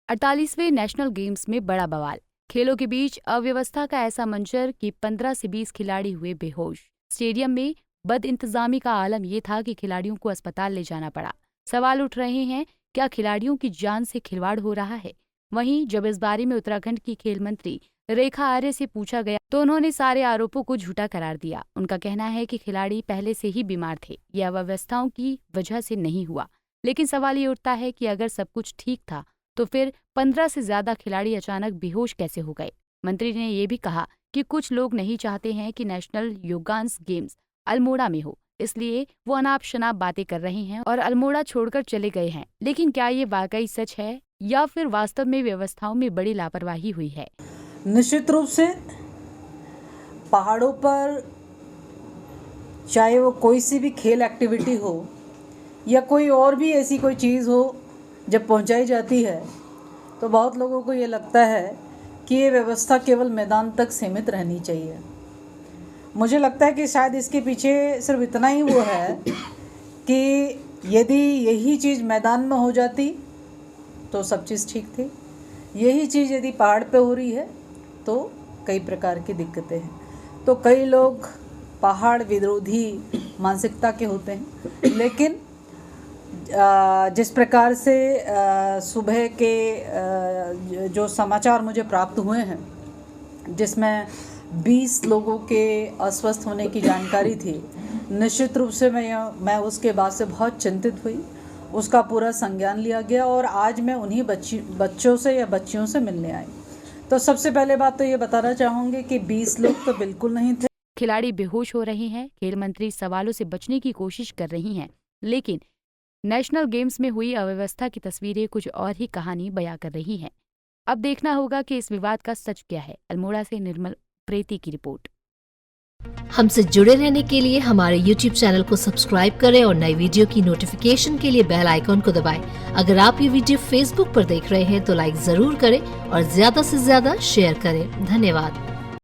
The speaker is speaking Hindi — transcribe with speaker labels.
Speaker 1: 48वें नेशनल गेम्स में बड़ा बवाल। खेलों के बीच अव्यवस्था का ऐसा मंजर कि 15 से 20 खिलाड़ी हुए बेहोश। स्टेडियम में बदइंतजामी का आलम यह था कि खिलाड़ियों को अस्पताल ले जाना पड़ा। सवाल उठ रहे हैं, क्या खिलाड़ियों की जान से खिलवाड़ हो रहा है? वहीं जब इस बारे में उत्तराखंड की खेल मंत्री रेखा आर्य से पूछा गया तो उन्होंने सारे आरोपों को झूठा करार दिया। उनका कहना है कि खिलाड़ी पहले से ही बीमार थे, यह अव्यवस्थाओं की वजह से नहीं हुआ। लेकिन सवाल ये उठता है कि अगर सब कुछ ठीक था तो फिर 15 से ज्यादा खिलाड़ी अचानक बेहोश कैसे हो गए? मंत्री ने ये भी कहा कि कुछ लोग नहीं चाहते हैं कि नेशनल योगांस गेम्स अल्मोड़ा में हो, इसलिए वो अनाप शनाप बातें कर रहे हैं और अल्मोड़ा छोड़कर चले गए हैं। लेकिन क्या ये वाकई सच है या फिर वास्तव में व्यवस्थाओं में बड़ी लापरवाही हुई है?
Speaker 2: निश्चित रूप से पहाड़ों पर चाहे वो कोई सी भी खेल एक्टिविटी हो या कोई और भी ऐसी कोई चीज़ हो, जब पहुंचाई जाती है तो बहुत लोगों को ये लगता है कि ये व्यवस्था केवल मैदान तक सीमित रहनी चाहिए। मुझे लगता है कि शायद इसके पीछे सिर्फ इतना ही वो है कि यदि यही चीज़ मैदान में हो जाती तो सब चीज़ ठीक थी, यही चीज़ यदि पहाड़ पे हो रही है तो कई प्रकार की दिक्कतें हैं। तो कई लोग पहाड़ विरोधी मानसिकता के होते हैं, लेकिन जिस प्रकार से सुबह के जो समाचार मुझे प्राप्त हुए हैं, जिसमें 20 लोगों के अस्वस्थ होने की जानकारी थी, निश्चित रूप से मैं उसके बाद से बहुत चिंतित हुई। उसका पूरा संज्ञान लिया गया और आज मैं उन्हीं बच्चों से या बच्चियों से मिलने आई। तो सबसे पहले बात तो ये बताना चाहूँगी कि 20 लोग तो बिल्कुल नहीं थे।
Speaker 1: खिलाड़ी बेहोश हो रहे हैं, खेल मंत्री सवालों से बचने की कोशिश कर रही हैं, लेकिन नेशनल गेम्स में हुई अव्यवस्था की तस्वीरें कुछ और ही कहानी बयां कर रही हैं। अब देखना होगा कि इस विवाद का सच क्या है। अल्मोड़ा से निर्मल प्रेती की रिपोर्ट।
Speaker 3: हमसे जुड़े रहने के लिए हमारे YouTube चैनल को सब्सक्राइब करें और नई वीडियो की नोटिफिकेशन के लिए बेल आइकॉन को दबाएं। अगर आप ये वीडियो Facebook पर देख रहे हैं तो लाइक जरूर करें और ज्यादा से ज्यादा शेयर करें। धन्यवाद।